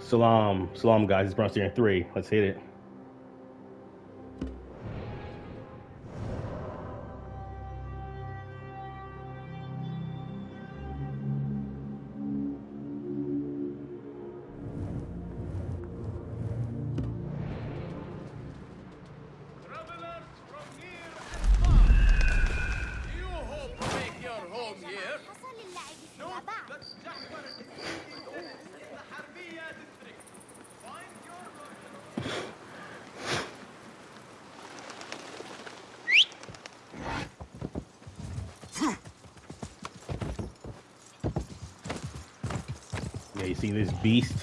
Salam, guys. It's Bronze in 3. Let's hit it. Travelers from near and far, do you hope to make your home here? Note that Jafar is the Harbiya district. Find your road. Yeah, you see this beast?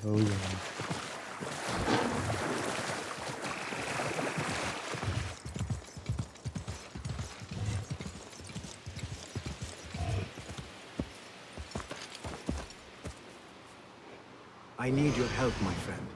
Oh, yeah. I need your help, my friend.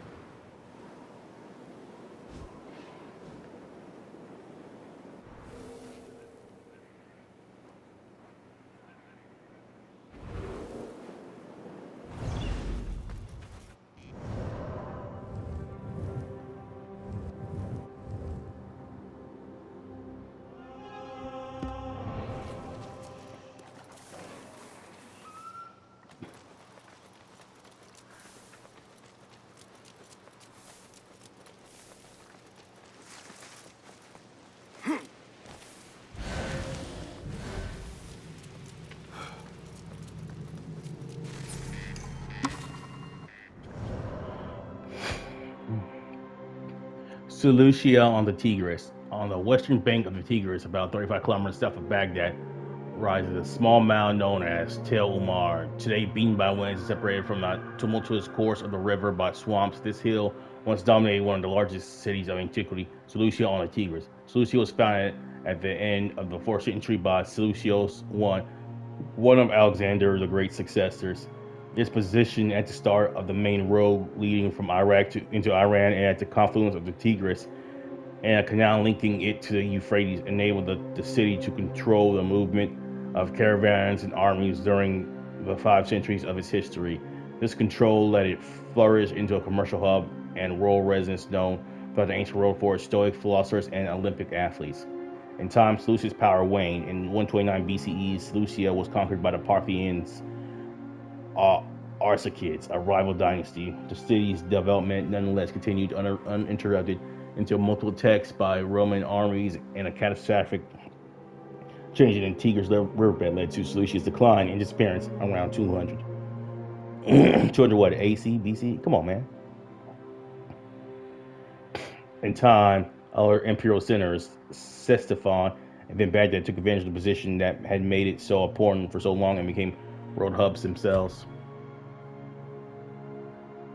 Seleucia on the Tigris. On the western bank of the Tigris, about 35 kilometers south of Baghdad, rises a small mound known as Tel Umar. Today beaten by winds and separated from the tumultuous course of the river by swamps, this hill once dominated one of the largest cities of antiquity, Seleucia on the Tigris. Seleucia was founded at the end of the 4th century by Seleucus I, one of Alexander the Great's successors. Its position at the start of the main road leading from into Iran and at the confluence of the Tigris and a canal linking it to the Euphrates enabled the city to control the movement of caravans and armies during the 5 centuries of its history. This control let it flourish into a commercial hub and royal residence known throughout the ancient world for its Stoic philosophers and Olympic athletes. In time, Seleucus' power waned. In 129 BCE, Seleucia was conquered by the Parthians, Arsacids, a rival dynasty. The city's development nonetheless continued uninterrupted until multiple attacks by Roman armies and a catastrophic change in Tigris riverbed led to Seleucia's decline and disappearance around 200. 200 what? AC, BC? Come on, man. In time, other imperial centers, Ctesiphon and then Baghdad, took advantage of the position that had made it so important for so long and became road hubs themselves.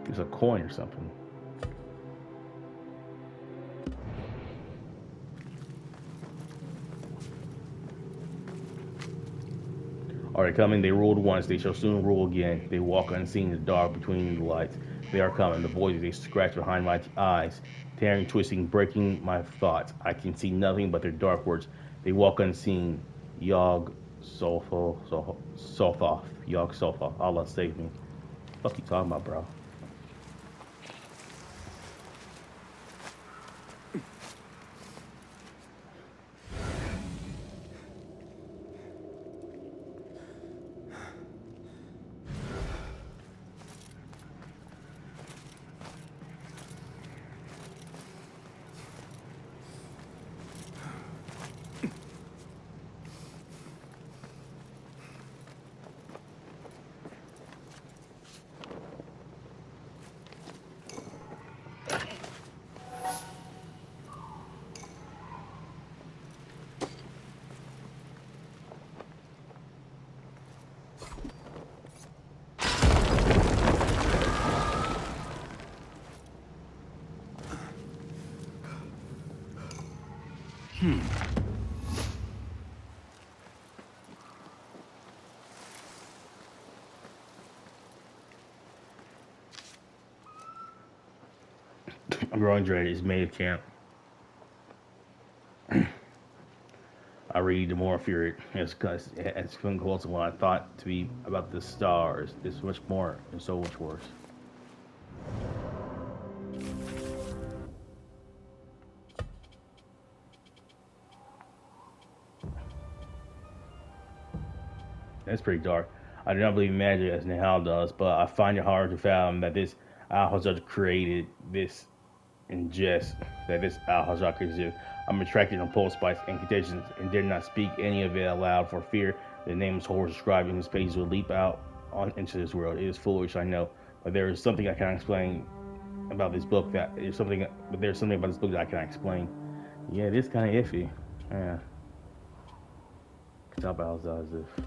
There's a coin or something. Are they coming? They ruled once, they shall soon rule again. They walk unseen in the dark between the lights. They are coming. The voices they scratch behind my eyes, tearing, twisting, breaking my thoughts. I can see nothing but their dark words. They walk unseen. Yog Sothoth. Yog Sothoth. Allah save me. What the fuck you talking about, bro? A growing dread is made of camp. I read the more fear it. It's been close to what I thought to be about the stars. It's much more and so much worse. That's pretty dark. I do not believe in magic as Nihal does, but I find it hard to fathom that this Al-Hazard created this ingest, that this Al-Hazard exists. I'm attracted to impulse by incantations and dare not speak any of it aloud for fear the nameless horror described in this page will leap out into this world. It is foolish, I know, but there is something I cannot explain about this book there's something about this book that I cannot explain. Yeah, it is kind of iffy. Yeah. Can tell by how it's if.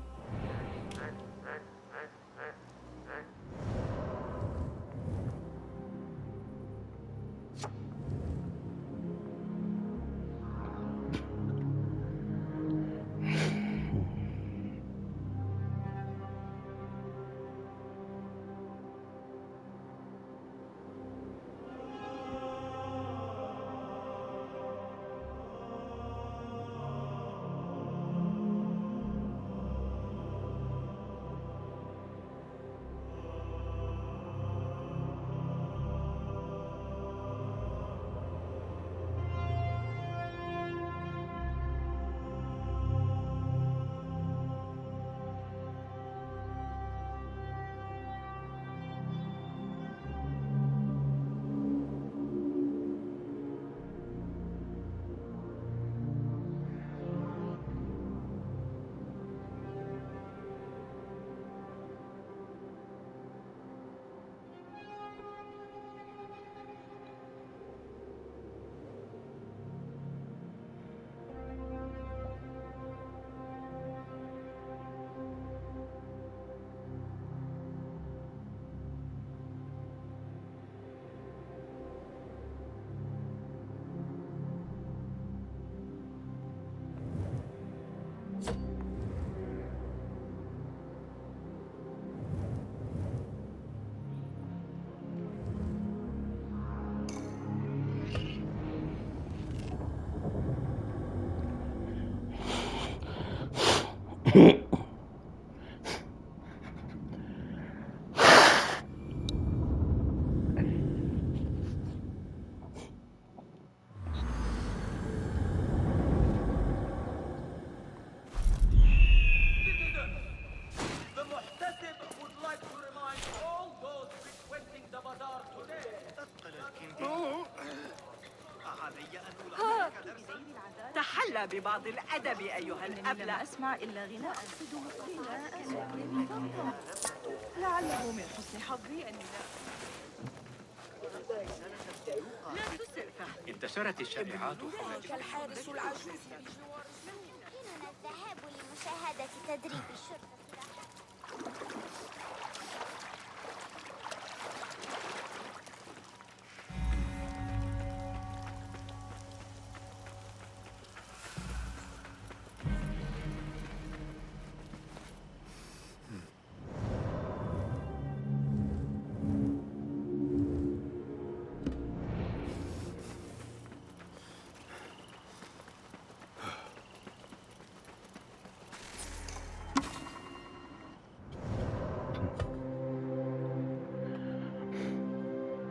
The Muhtasib would like to remind all those frequenting the bazaar today. تحلى ببعض الأدب أيها الأبلة. لم أسمع إلا غناء لعله من حسن حظي أني لا تسر فهمي. انتشرت الشائعات حول كالحارس العجوز يمكننا الذهاب لمشاهدة تدريب الشرطة.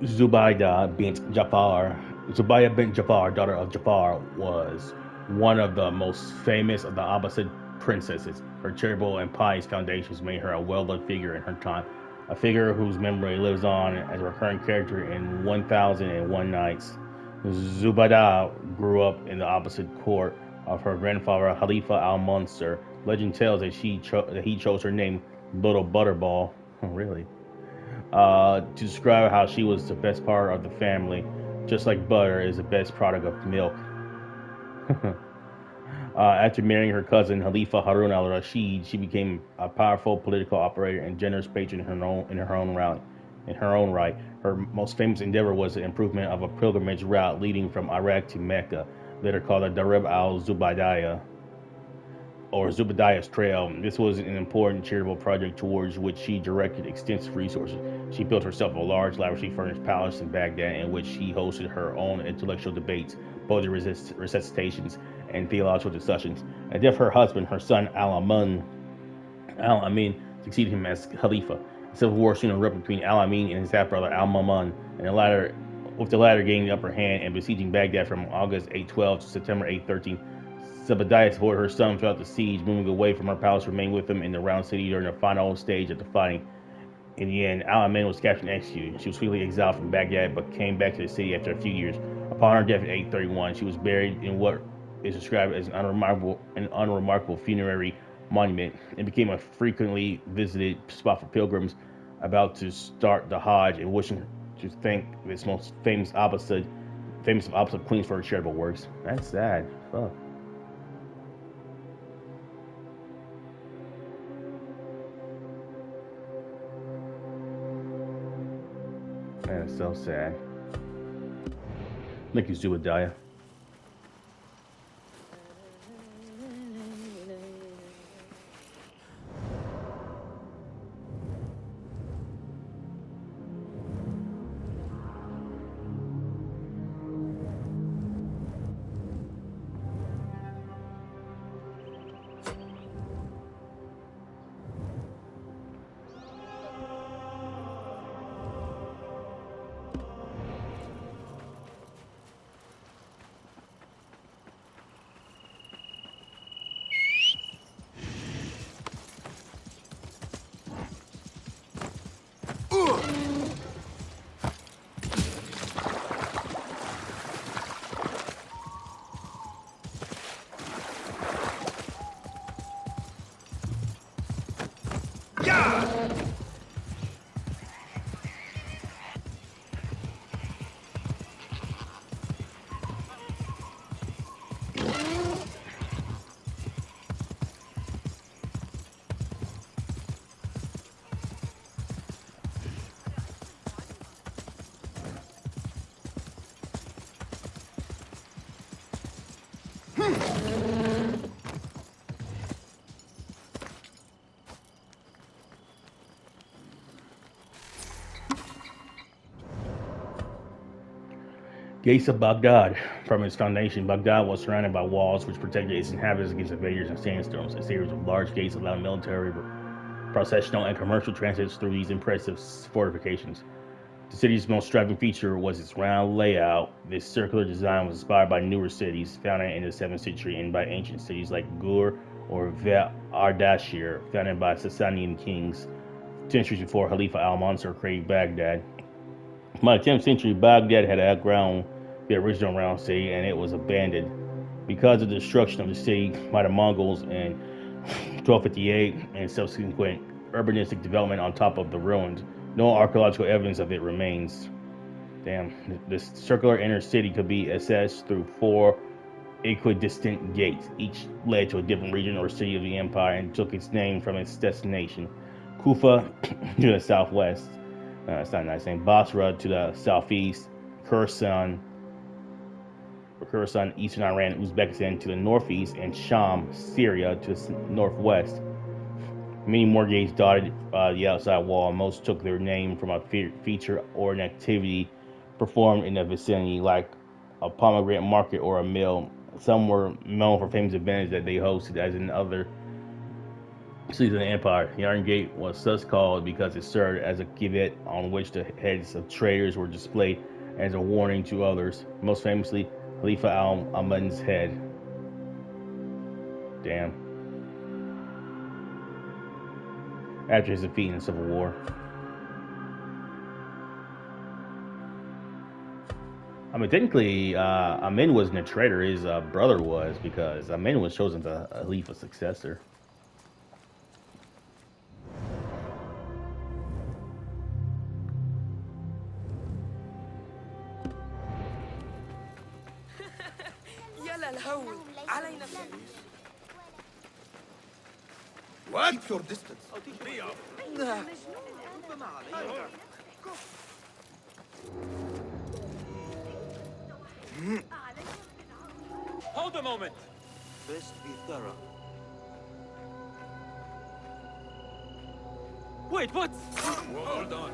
Zubaydah bint Jafar, daughter of Jafar, was one of the most famous of the Abbasid princesses. Her charitable and pious foundations made her a well-loved figure in her time, a figure whose memory lives on as a recurring character in 1001 Nights. Zubaydah grew up in the Abbasid court of her grandfather Khalifa al-Mansur. Legend tells that he chose her name Little Butterball. Oh, really? To describe how she was the best part of the family, just like butter is the best product of milk. After marrying her cousin Khalifa Harun al-Rashid, she became a powerful political operator and generous patron in her own right. Her most famous endeavor was the improvement of a pilgrimage route leading from Iraq to Mecca. later called the Darib al-Zubaydiyah, or Zubadiah's Trail. This was an important charitable project towards which she directed extensive resources. She built herself a large, lavishly furnished palace in Baghdad in which she hosted her own intellectual debates, poetry recitations, and theological discussions. At the death of her husband, her son Al-Amin succeeded him as Khalifa. A civil war soon erupted between Al-Amin and his half-brother Al-Mamun, with the latter gaining the upper hand and besieging Baghdad from August 812 to September 813. Zebediah supported her son throughout the siege, moving away from her palace, remained with him in the round city during the final stage of the fighting. In the end, Al-Amin was captured and executed. She was quickly exiled from Baghdad, but came back to the city after a few years. Upon her death in 831, she was buried in what is described as an unremarkable funerary monument, and became a frequently visited spot for pilgrims about to start the Hajj and wishing to thank its most famous opposite queens for her charitable works. That's sad. Fuck. That is so sad. Thank you, Zubadiah. Gates of Baghdad. From its foundation, Baghdad was surrounded by walls which protected its inhabitants against invaders and sandstorms. A series of large gates allowed military, processional, and commercial transits through these impressive fortifications. The city's most striking feature was its round layout. This circular design was inspired by newer cities founded in the 7th century and by ancient cities like Gur or Ardashir, founded by Sasanian kings centuries before Khalifa al-Mansur created Baghdad. By the 10th century, Baghdad had outgrown the original round city and it was abandoned. Because of the destruction of the city by the Mongols in 1258 and subsequent urbanistic development on top of the ruins, no archaeological evidence of it remains. Damn. This circular inner city could be accessed through 4 equidistant gates. Each led to a different region or city of the empire and took its name from its destination. Kufa to the southwest. It's not a nice name. Basra to the southeast. Khorasan, eastern Iran, Uzbekistan to the northeast, and Sham, Syria to the northwest. Many more gates dotted the outside wall. Most took their name from a feature or an activity performed in the vicinity, like a pomegranate market or a mill. Some were known for famous events that they hosted, as in other cities of the empire. The Iron Gate was thus called because it served as a gibbet on which the heads of traitors were displayed as a warning to others. Most famously, Khalifa al-Aman's head. Damn. After his defeat in the Civil War. I mean, technically, Amin wasn't a traitor. His brother was, because Amin was chosen the Khalifa's successor. What? Keep your distance. Hold a moment. Best be thorough. Wait, what? Hold on.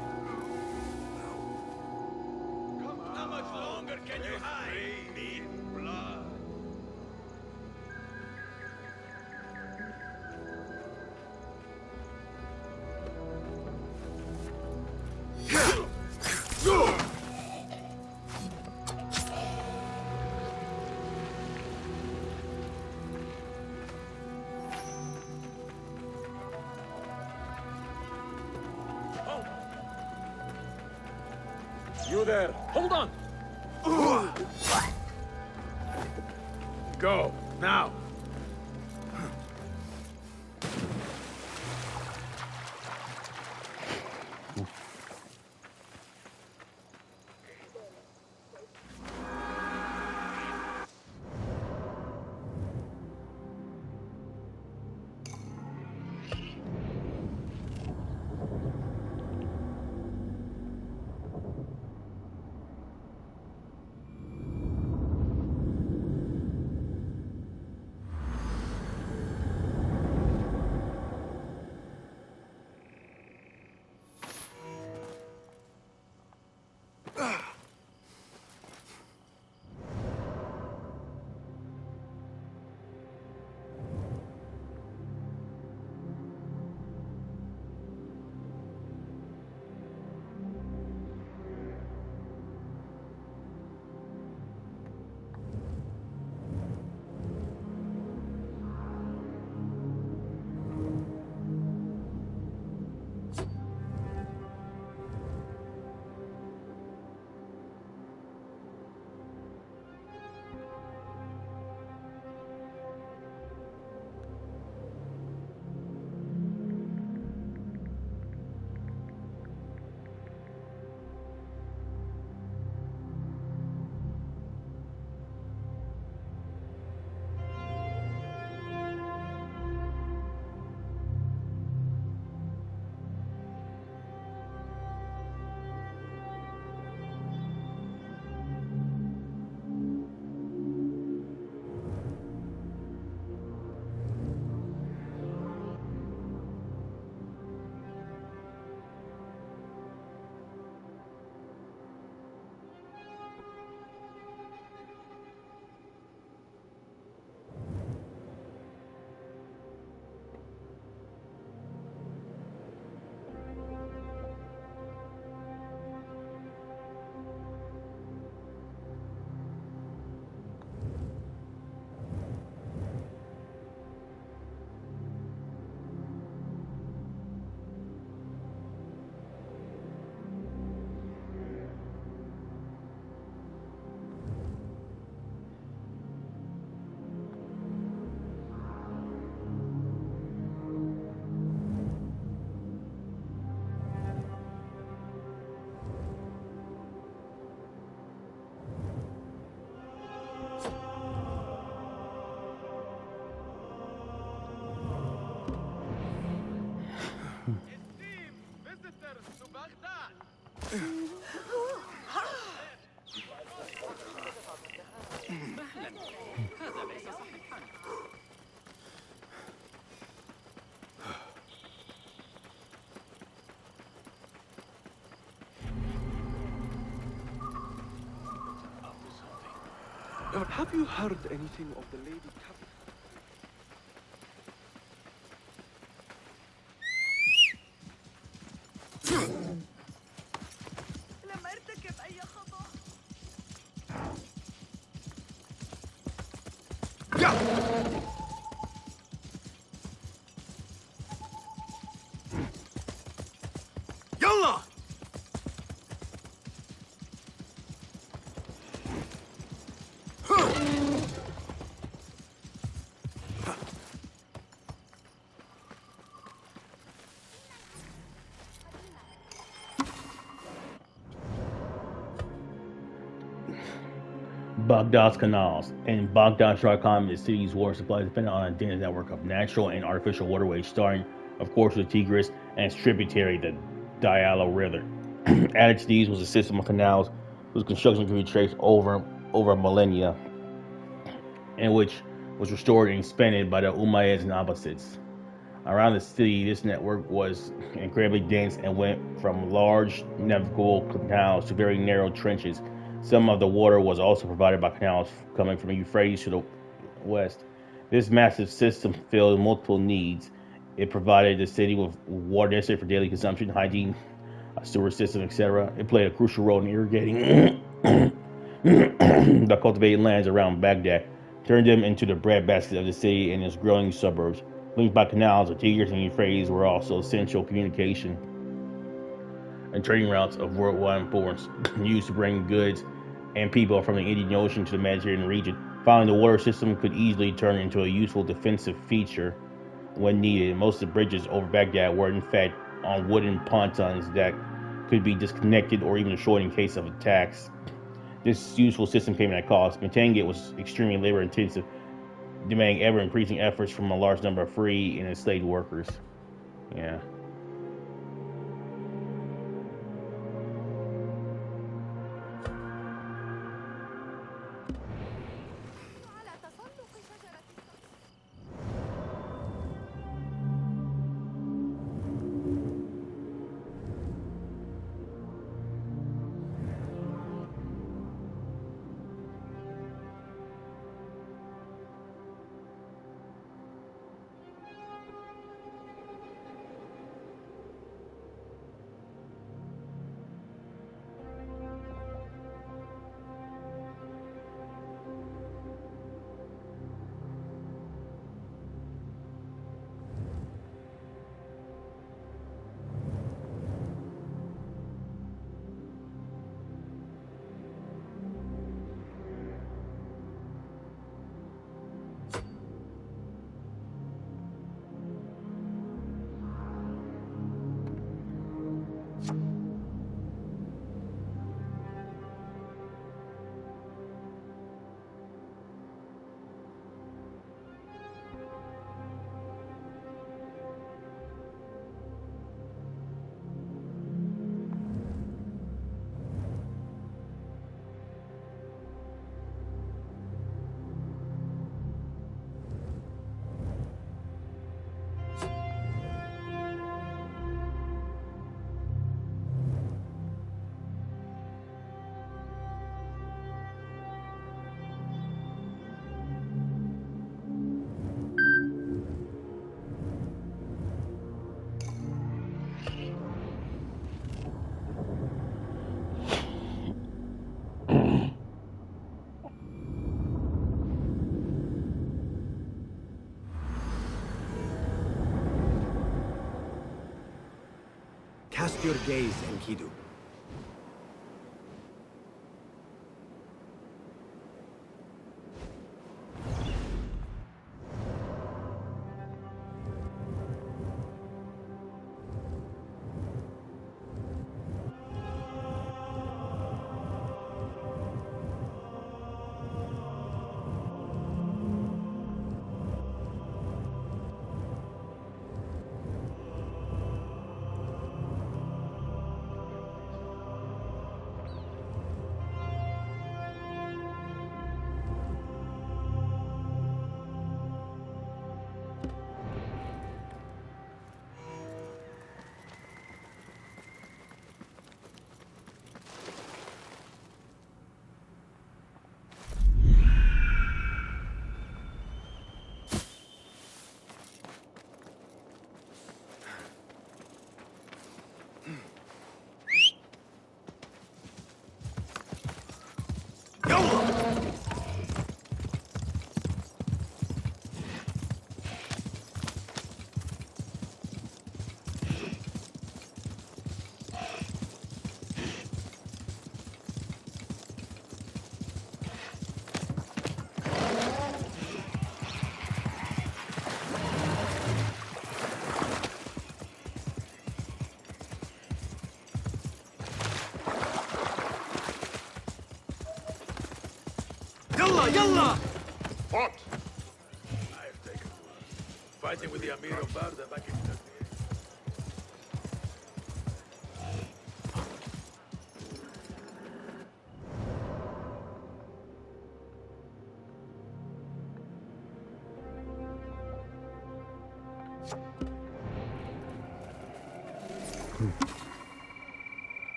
How much longer can you hide? Need blood. You there. Hold on. Go, now. Visitors to Baghdad. Have you heard anything of the lady Cap? لم ارتكب اي خطأ. يلا. Baghdad's canals. In Baghdad's dry climate, the city's water supply is dependent on a dense network of natural and artificial waterways, starting, of course, with the Tigris and its tributary, the Diallo River. Added to these was a system of canals whose construction could be traced over millennia. and which was restored and expanded by the Umayyads and Abbasids. Around the city, this network was incredibly dense and went from large navigable canals to very narrow trenches. Some of the water was also provided by canals coming from Euphrates to the west. This massive system filled multiple needs. It provided the city with water necessary for daily consumption, hygiene, a sewer system, etc. It played a crucial role in irrigating the cultivated lands around Baghdad, turned them into the breadbasket of the city and its growing suburbs. Linked by canals, the Tigris and Euphrates were also essential communication and trading routes of worldwide importance, used to bring goods and people from the Indian Ocean to the Mediterranean region. Finally, the water system could easily turn into a useful defensive feature when needed. Most of the bridges over Baghdad were in fact on wooden pontons that could be disconnected or even destroyed in case of attacks. This useful system came at a cost. Maintaining it was extremely labor intensive, demanding ever increasing efforts from a large number of free and enslaved workers. Yeah. Cast your gaze, Enkidu. Yalla! What? I've taken one. Fighting with the Amir of Baghdad back in 38.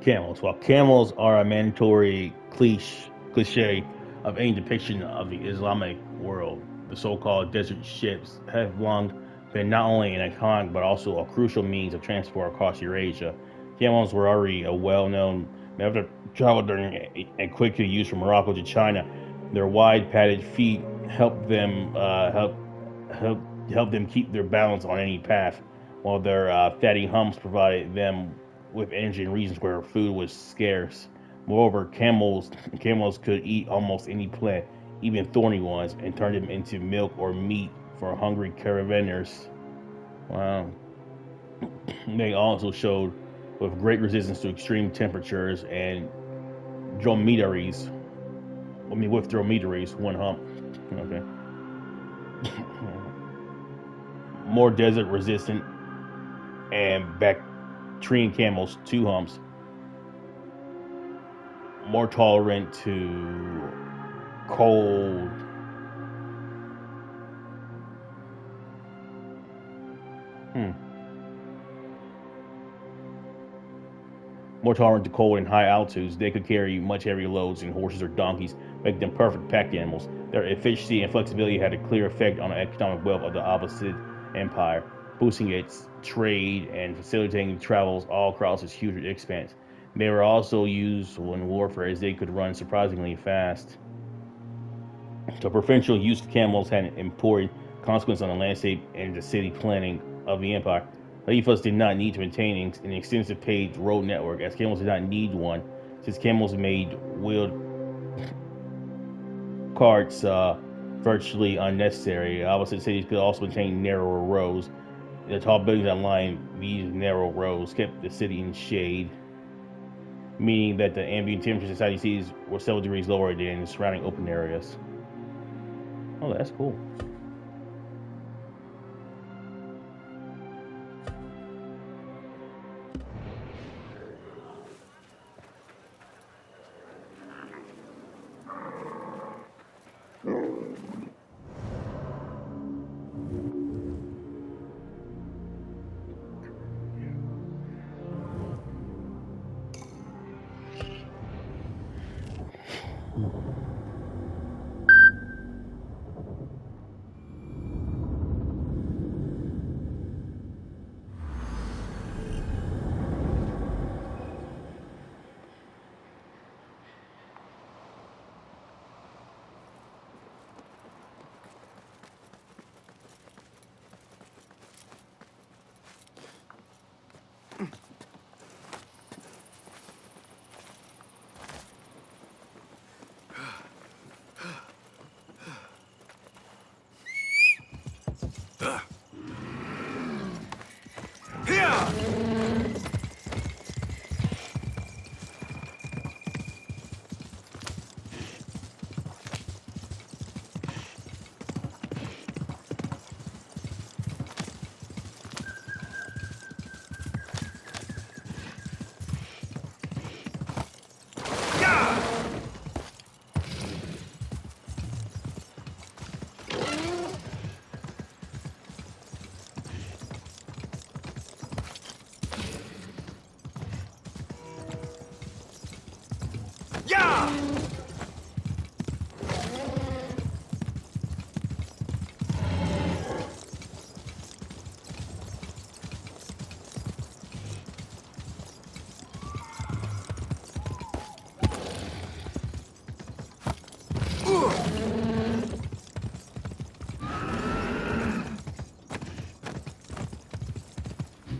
Camels. While camels are a mandatory cliche of any depiction of the Islamic world, the so-called desert ships have long been not only an iconic but also a crucial means of transport across Eurasia. Camels were already a well-known method of travel during and quickly used from Morocco to China. Their wide padded feet help help them keep their balance on any path, while their fatty humps provided them with energy in regions where food was scarce. Moreover, camels could eat almost any plant, even thorny ones, and turn them into milk or meat for hungry caravanners. Wow. They also showed with great resistance to extreme temperatures and dromedaries. With dromedaries, one hump. Okay. More desert resistant and Bactrian camels, two humps. More tolerant to cold. More tolerant to cold and high altitudes, they could carry much heavier loads than horses or donkeys, making them perfect pack animals. Their efficiency and flexibility had a clear effect on the economic wealth of the Abbasid Empire, boosting its trade and facilitating travels all across its huge expanse. They were also used in warfare as they could run surprisingly fast. So preferential use of camels had an important consequence on the landscape and the city planning of the empire. Khalifas did not need to maintain an extensive paved road network, as camels did not need one, since camels made wheeled carts virtually unnecessary. Opposite cities could also maintain narrower roads. The tall buildings that lined these narrow roads kept the city in shade, meaning that the ambient temperatures inside these cities were several degrees lower than surrounding open areas. Oh, that's cool.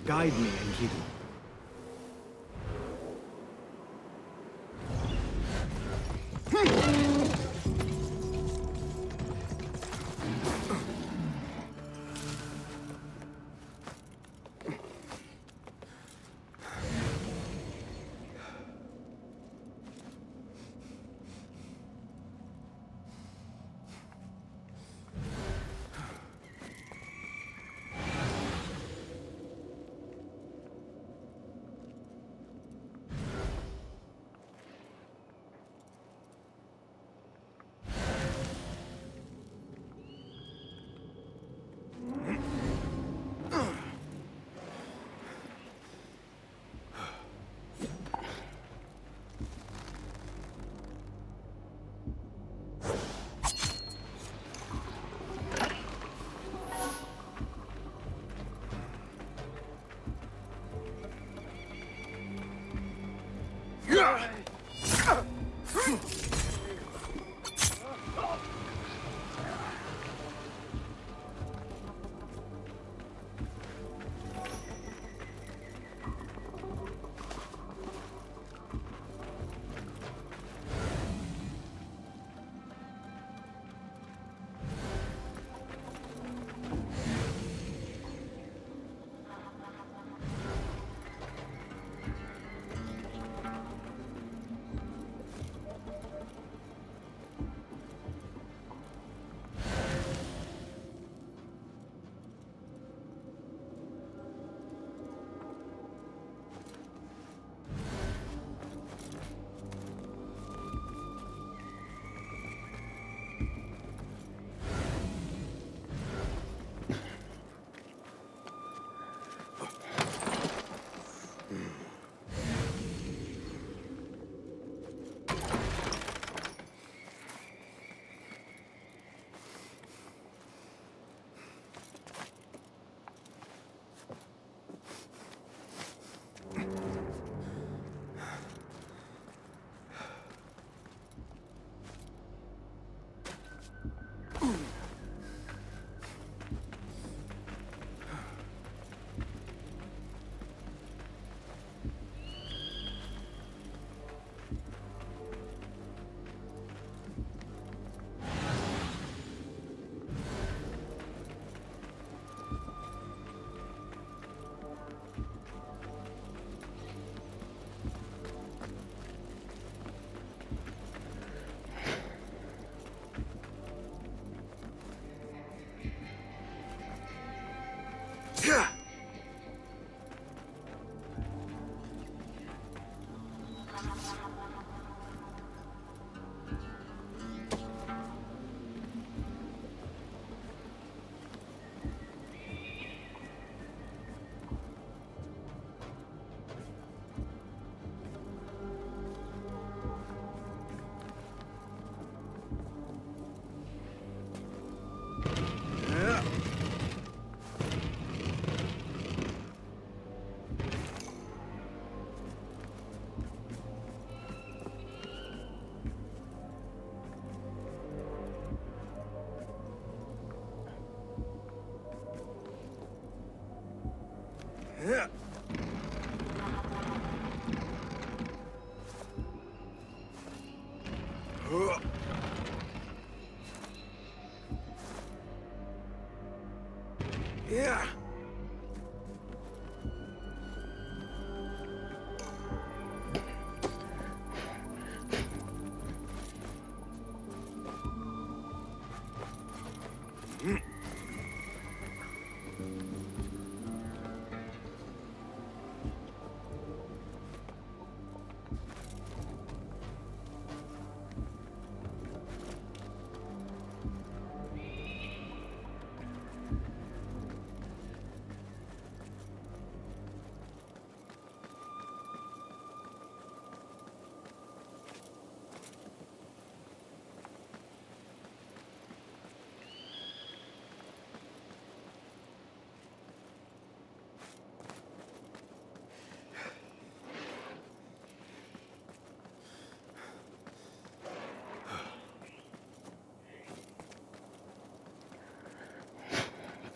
Guide me, Enkidu. Yeah.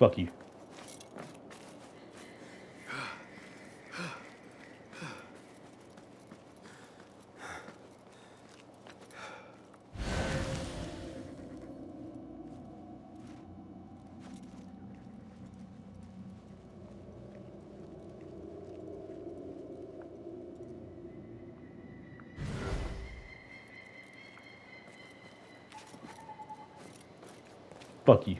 Fuck you. Fuck you.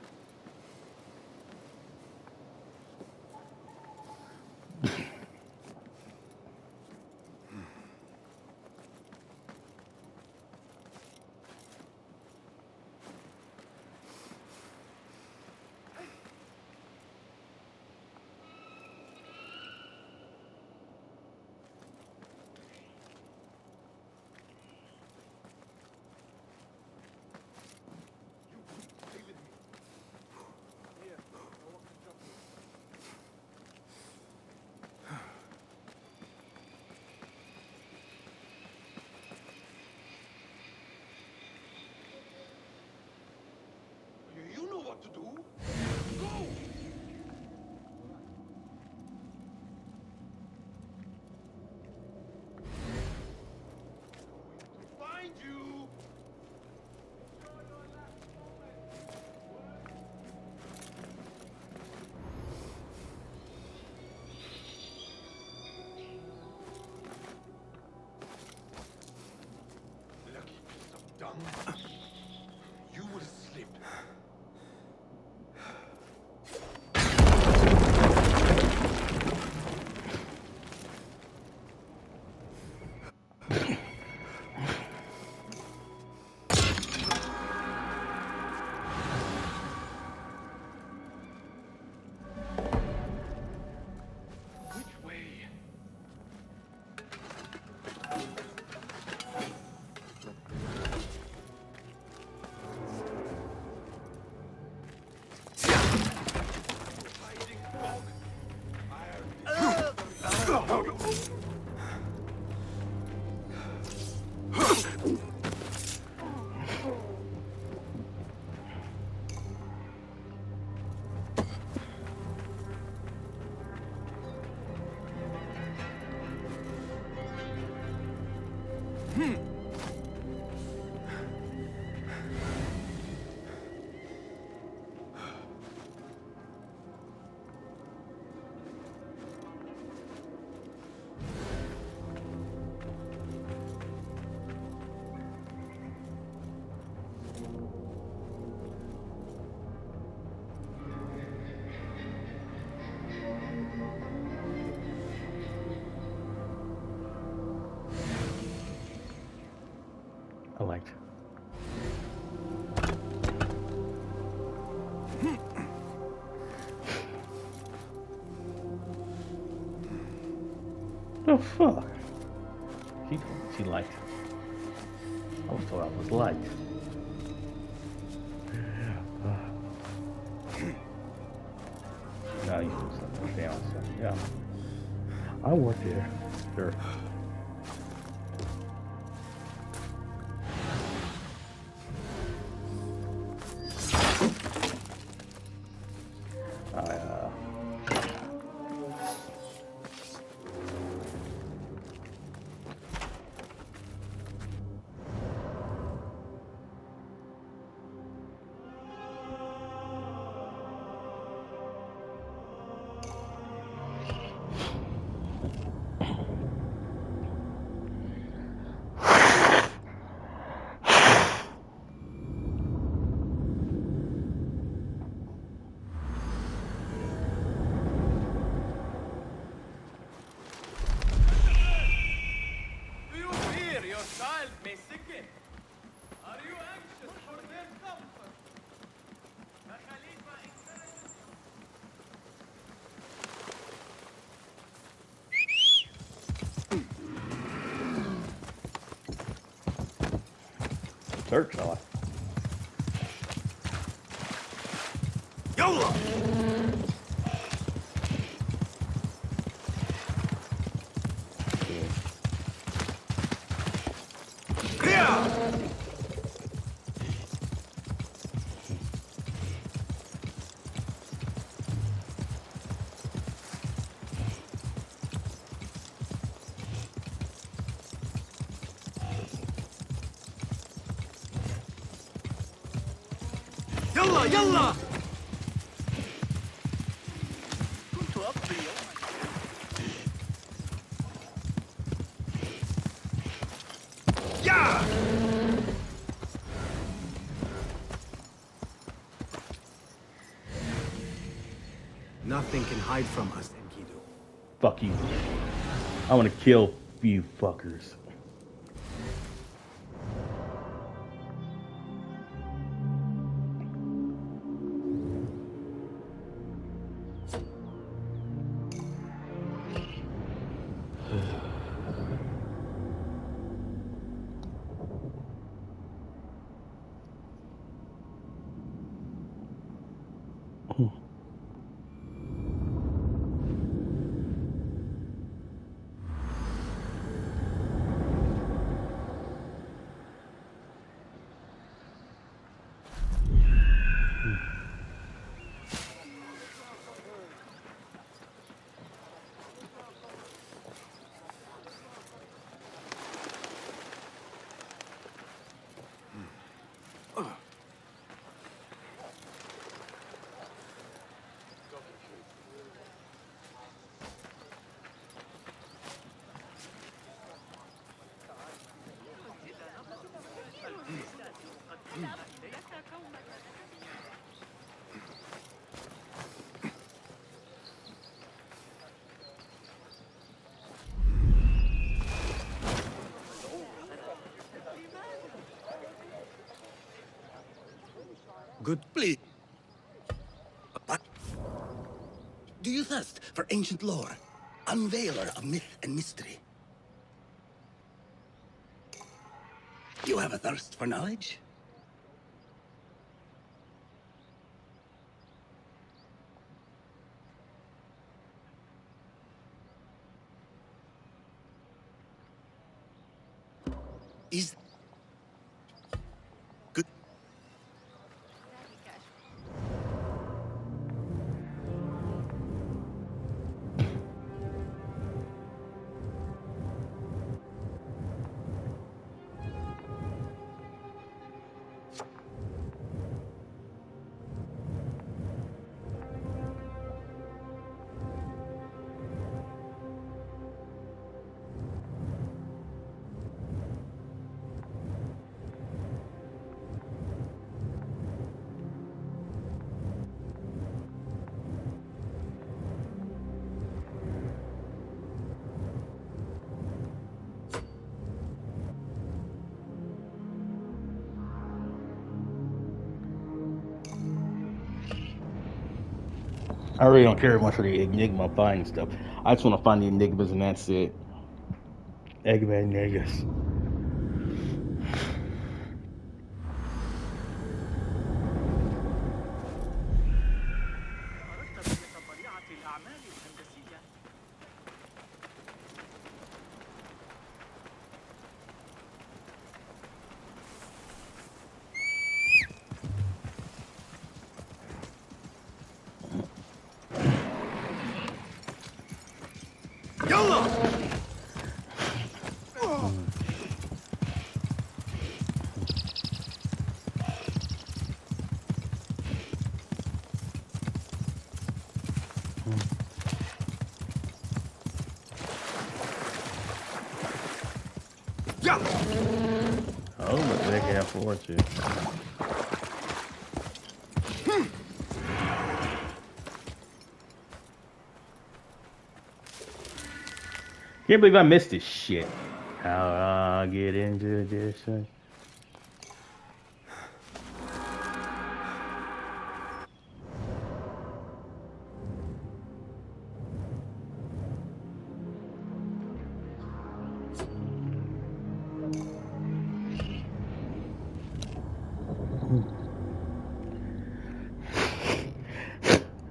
You will slip. Which way? I liked. The fuck? She told me she liked. I was told I was liked. Now you do something down, so yeah. I work there. Sure. Do you fear your child may sicken? Are you anxious for their comfort? The Khalifa encourages Search, I like. يلا يلا. كنت أقضي يوما. Yeah. Nothing can hide from us, Enkidu. Fuck you. I want to kill you fuckers. Good. Please. Do you thirst for ancient lore? Unveiler of myth and mystery. You have a thirst for knowledge? Is good. I really don't care much for the Enigma finding stuff. I just want to find the Enigmas and that's it. Enigmas. Oh, but they can afford to. Can't believe I missed this shit. How I get into this?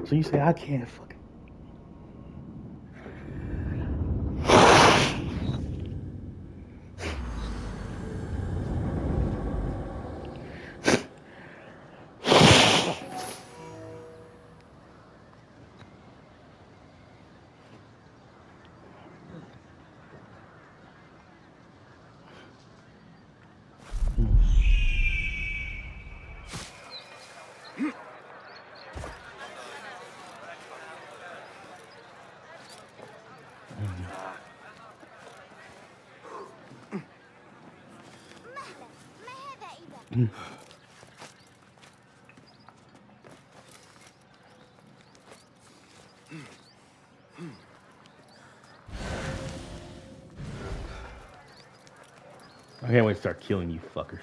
So you say I can't fucking. I can't wait to start killing you fuckers.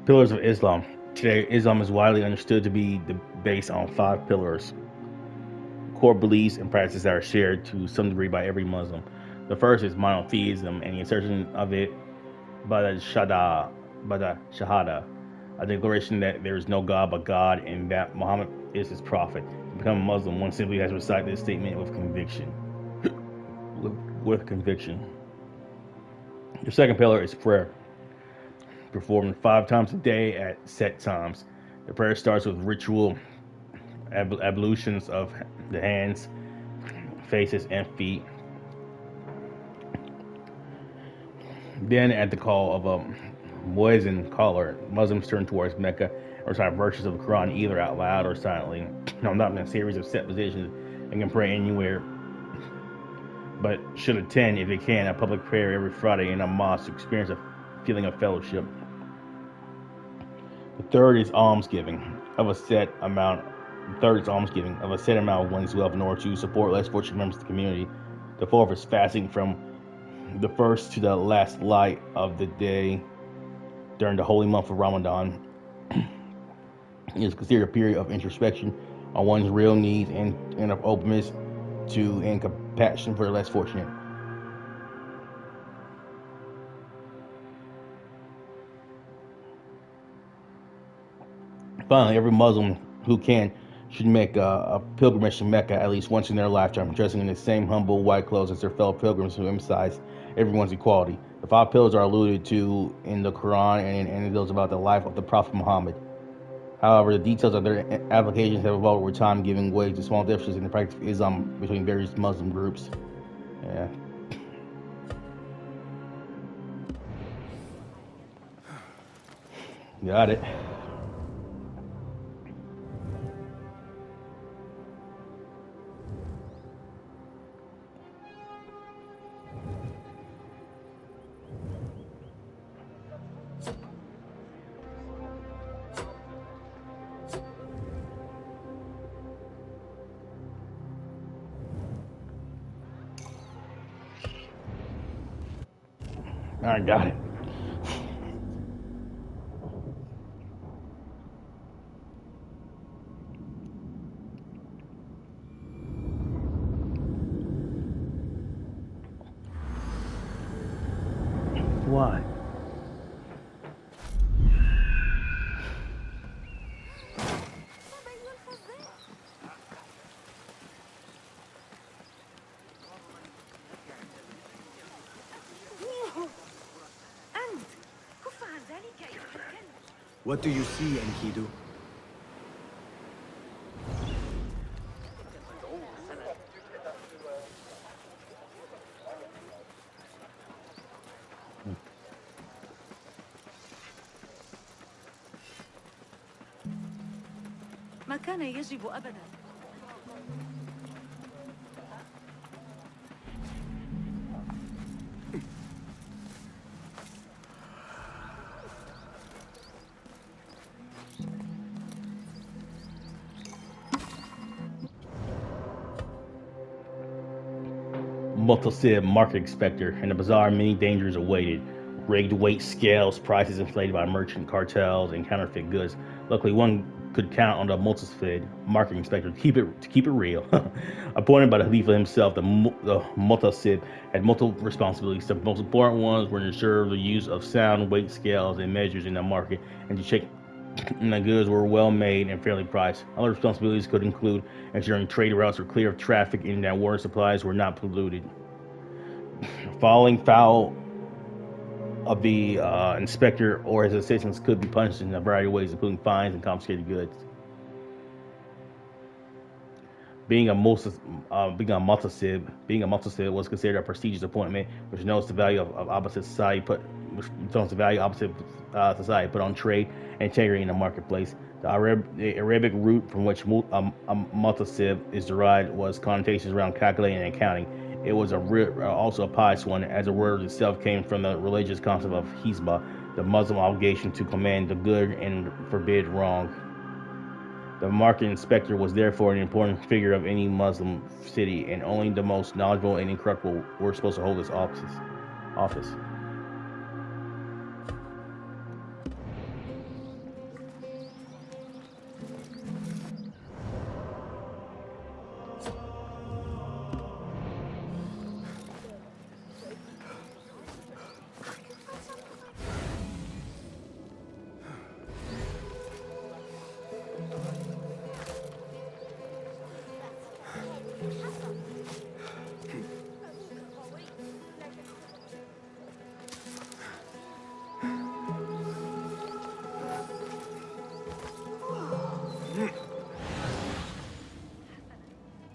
Pillars of Islam. Today, Islam is widely understood to be based on 5 pillars, core beliefs and practices that are shared to some degree by every Muslim. The first is monotheism and the assertion of it by the Shahada, a declaration that there is no God but God and that Muhammad is his prophet. To become a Muslim, one simply has to recite this statement with conviction. with conviction. The second pillar is prayer, performed 5 times a day at set times. The prayer starts with ritual ablutions of the hands, faces, and feet. Then, at the call of a muezzin caller, Muslims turn towards Mecca and recite verses of the Quran either out loud or silently. Not in a series of set positions and can pray anywhere, but should attend, if they can, a public prayer every Friday in a mosque to experience a feeling of fellowship. The third is almsgiving of a set amount. The third is almsgiving of a set amount of one's wealth in order to support less fortunate members of the community. The fourth is fasting from the first to the last light of the day during the holy month of Ramadan. It is considered a period of introspection on one's real needs and of openness to and compassion for the less fortunate. Finally, every Muslim who can should make a pilgrimage to Mecca at least once in their lifetime, dressing in the same humble white clothes as their fellow pilgrims who emphasize everyone's equality. The five pillars are alluded to in the Quran and in anecdotes about the life of the Prophet Muhammad. However, the details of their applications have evolved over time, giving way to small differences in the practice of Islam between various Muslim groups. Yeah. Got it. I got it. Why? أنت كف عن ذلك أيها الكلب. What do you see, Enkidu? ما كان يجب أبداً. Multi-sib market inspector. In the bazaar, many dangers awaited. Rigged weight scales, prices inflated by merchant cartels, and counterfeit goods. Luckily, one could count on the multi-sib market inspector to keep it real. Appointed by the Khalifa himself, the multi-sib had multiple responsibilities. The most important ones were to ensure the use of sound weight scales and measures in the market, and to check the goods were well made and fairly priced. Other responsibilities could include ensuring trade routes were clear of traffic and that water supplies were not polluted. Falling foul of the inspector or his assistants could be punished in a variety of ways, including fines and confiscated goods. Being a multasib was considered a prestigious appointment, which notes the value of opposite society put on trade and integrity in the marketplace. The Arabic root from which multasib is derived was connotations around calculating and accounting. It was also a pious one, as the word itself came from the religious concept of hizbah, the Muslim obligation to command the good and forbid wrong. The market inspector was therefore an important figure of any Muslim city, and only the most knowledgeable and incorruptible were supposed to hold this office.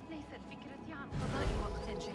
ليست فكرتي عن قضاء وقت جيد.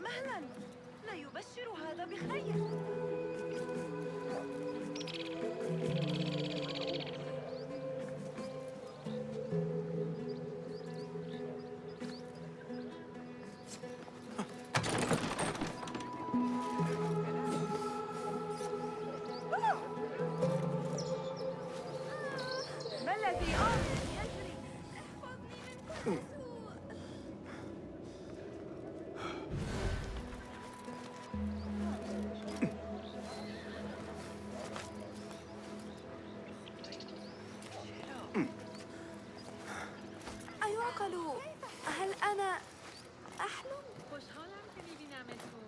مهلا، لا يبشر هذا بخير. ما الذي يجري؟ احفظني من كل سوء. أيعقل، هل أنا أحلم؟ خوشحالم که میبینمتون.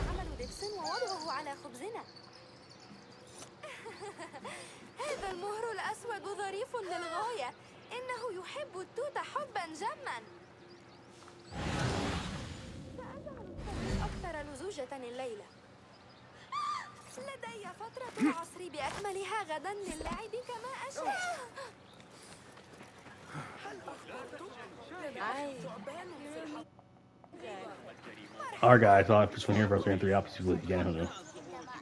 عمل دبس ووضعه على خبزنا. هذا المهر الأسود ظريف للغاية. إنه يحب التوت حبا جما. سأجعل الطريق أكثر لزوجة الليلة. لدي فترة العصر بأكملها غدا للعب كما أشاء. Alright guys, I'll have this one here for us. 3 opposites again.